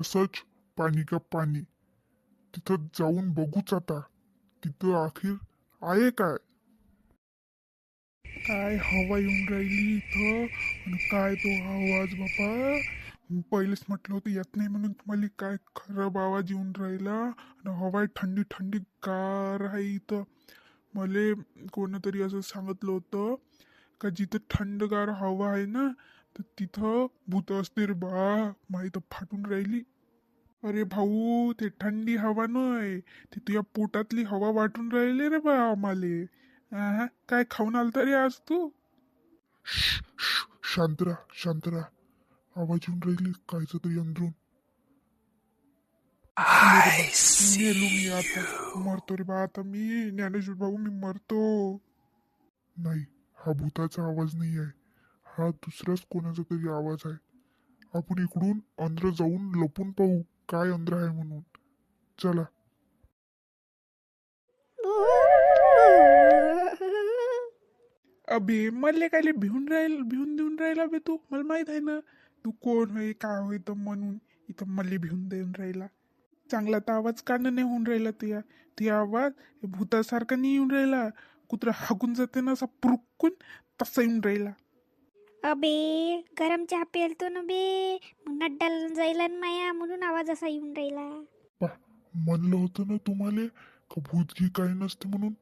असंच पाणी का पाणी. तिथं जाऊन बघूच आता. तिथं अखेर आहे काय. काय हवा येऊन राहिली इथं. आणि काय तो आवाज बापा. पहिलेच म्हटलं होतं येत नाही म्हणून तुम्हाला. काय खराब आवाज येऊन राहिला. आणि हवा थंडी थंडी गार आहे इथं. मले कोणतरी असं सांगितलं होतं का जिथं थंडगार हवा आहे ना, तर तिथं भूत असते रे बा. माहीत फाटून राहिली. अरे भाऊ, ते थंडी हवा नाही, ते तुझ्या पोटातली हवा वाटून राहिली रे बा आम्हाले. काय खाऊन आलता रे आज तू? शांत राहा, शांत राहा. आवाज येऊन राहिली कायच तरी अंदरून. मेलो रे बा. मेलो मी आता. मरतो रे बा आता मी. ज्ञानेश्वर भाऊ, मी मरतो. नाही, हा भूताचा आवाज नाही आहे. हा दुसराच कोणाचा तरी आवाज आहे. आपण इकडून अंदर जाऊन लपून पाहू काय अंदर आहे म्हणून. चला. अबे मले काय भिवून देऊन राहिला बे तू. मला माहित आहे ना तू कोण होय काय होय तर म्हणून इथं मले भिवून देऊन राहिला. चांगला तर आवाज काढणं नाही होऊन राहिला तुया. तुझा आवाज भूतासारखा नाही येऊन राहिला. कुत्रा हाकून जाते ना असा पुरुकून, तसा येऊन राहिला. अबे गरम चहा पेलतो ना बे, मग नड्डाला जायला न माया म्हणून आवाज असा येऊन राहिला. पा म्हणलं होतं ना तुम्हाला का भूत घी काही नसते म्हणून.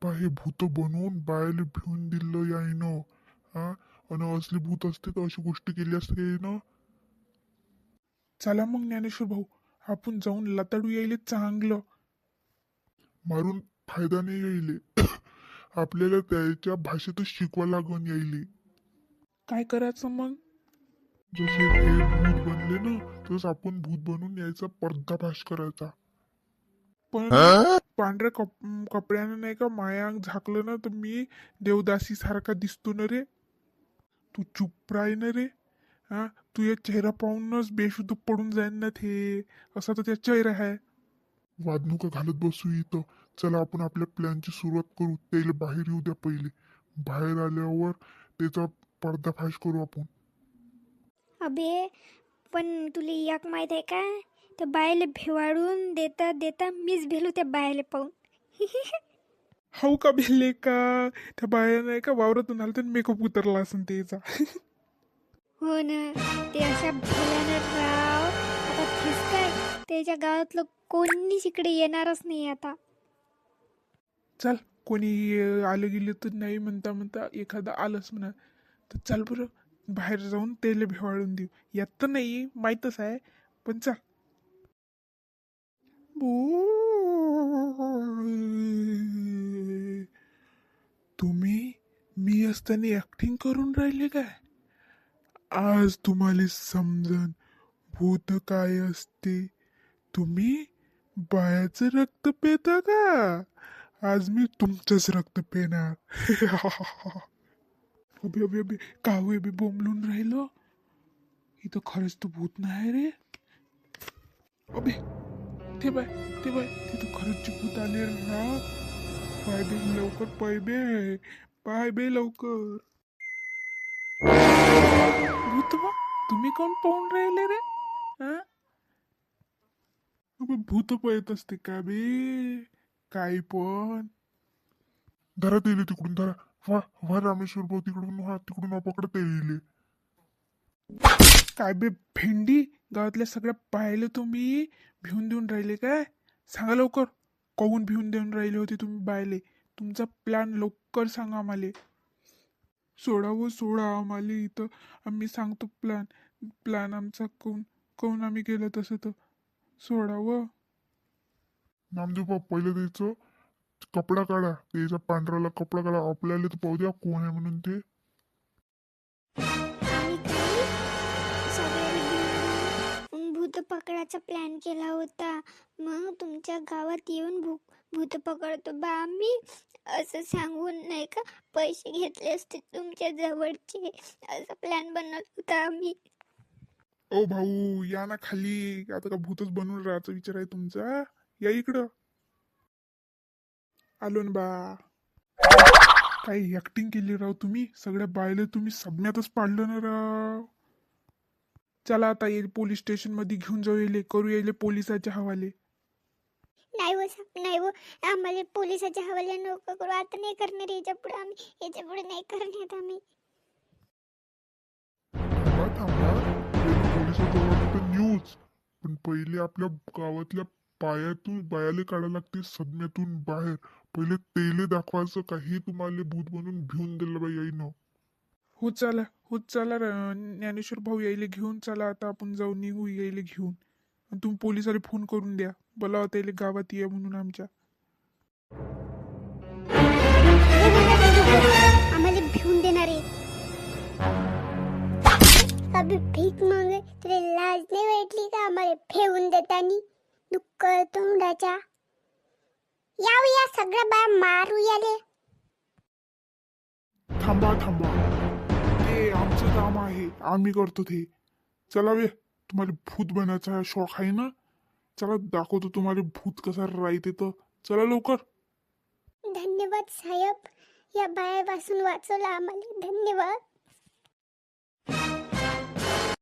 पा हे भूत बनवून बायाला भिवून दिलं यायनं. हा. आणि असली भूत असते तर अशी गोष्ट केली असते ना. चला मग ज्ञानेश्वर भाऊ, आपण जाऊन लताडू यायले चांगलं. मारून फायदा नाही यायले. आपल्याला त्याच्या भाषेतच शिकवा लागून यायले. काय करायचं मग? जसे ते भूत बनले ना, तसं आपण भूत बनून यायचा पर्दाफाश करायचा. पण पांढऱ्या कपड्यानं नाही का माया अंग झाकलं ना, तर मी देवदासी सारखा दिसतो ना रे. तू चुप राही ना रे. हा. तुझ्या चेहरा पाहूनच बेशुद्ध पडून जाईन ना ते. असा तर त्या चेहरा आहे. वादनुका घालत बसू इथं. चला आपण आपल्या प्लॅनची सुरुवात करू. त्याला बाहेर येऊ द्या पहिले. बाहेर आल्यावर त्याचा पर्दाफाश करू आपण. अबे पण तुला एक माहित आहे का, त्या बायले भिवाडून देता देता मीच भेलो त्या बायले पाहून. हाऊ का भिल्ले का. त्या बाया नाही का वावरातून आलं तर मेकअप उतरला असेल त्याचा. हो ना, ते अशा भयानक राव. आता तेच काय, त्याच्या गावातलं कोणीच इकडे येणारच नाही आता. चल. कोणी आलं गेलं तर नाही म्हणता म्हणता एखादं आलंच म्हणा. तर चल बरं, बाहेर जाऊन तेल भेवाळून देऊ. यात तर नाही माहीतच आहे, पण चल. तुम्ही मी असताना ऍक्टिंग करून राहिले काय? आज तुम्हाला समजन भूत काय असते. तुम्ही बायाचं रक्त पेता का? आज मी तुमचंच रक्त पेणार. अबे अबे अबे, का होय बे बोंबलून राहिलो. इथं खरंच तर भूत नाही रे. अबे ते बाय, ते बाय, तिथं खरंच भूत आले रे राव. पाय बे लवकर, पाय बे. पाय बे लवकर. भूत बा, तुम्ही कोण पाहून राहिले रे? हा. अबे भूत पळत असते का बे. काय पण. धरा तेले तिकडून धरा. वा वा रामेश्वर भाऊ, तिकडून वा, तिकडून वा, पकडता येईल. काय बे भेंडी, गावातल्या सगळ्या पाहिले तुम्ही भिवून देऊन राहिले काय? सांगा लवकर. काहून भिवून देऊन राहिले होते तुम्ही बायले? तुमचा प्लॅन लवकर सांगा आम्हाला. सोडा व सोडा आम्हाला इथं. आम्ही सांगतो प्लॅन. प्लॅन आमचा कोण कोण आम्ही केलं तसं तर सोडा व. नामदेव बाप, पहिलं द्यायचं कपडा काढा. त्याचा पांढराला कपडा काढा. आपल्याला तर पाहू द्या कोण आहे म्हणून ते. आम्ही काही सगळ्यांनी घेऊन भूत पकडायचा प्लॅन केला होता. मग तुमच्या गावात येऊन भूत पकडतो बा आम्ही, असं सांगून नाही का पैसे घेतले असते तुमच्या जवळचे. असा प्लॅन बनवला होता आम्ही. ओ भाऊ या ना खाली. आता का भूतच बनवून राहायचा विचार आहे तुमचा? या इकडं. आलो ना बा. काही ऍक्टिंग केली राव तुम्ही. सगळ्या बायले तुम्ही सगळ्यातच पाडलं ना राव. चला आता येईल पोलीस स्टेशन मध्ये घेऊन जाऊ येईल, करू येईल पोलिसाच्या हवाले. नाही हो साहेब, नाही हो. आम्हाला पोलिसाच्या हवाले नको करू. आता नाही करणार याच्यापुढे आम्ही, याच्यापुढे नाही करणार आम्ही. थांबा थांबा, पहिले पोलिसाजवळ तर न्यूज, पण पहिले आपल्या गावातल्या पायातून बायाले काढायला लागते सदम्यातून बाहेर. पहिले तेले दाखवायचं काही तुम्हाला भूत बनून भिवून दिलं बाई आईनं. हो चला, हो चला ज्ञानेश्वर भाऊ यायले घेऊन चला, आता आपण जाऊ निघू यायले घेऊन. आणि तुम्ही पोलिसाला फोन करून द्या, बोलावं त्याला गावात ये म्हणून आमच्या. आम्हाला भिवून देणारे. अभी भीक मागे तुला लाज नाही वाटली का आम्हाला फेवून देतानी? दुःख तोंडाच्या. याव या सगळ्या बाया मारू याले. थांबा थांबा, ते आमचं काम आहे, आम्ही करतो ते. चला वे, तुम्हाला भूत बनायचा शौक आहे ना? चला दाखवतो तुम्हाला भूत कसा राहते तर. चला लवकर. धन्यवाद साहेब, या बायापासून वाचवलं आम्हाला. धन्यवाद.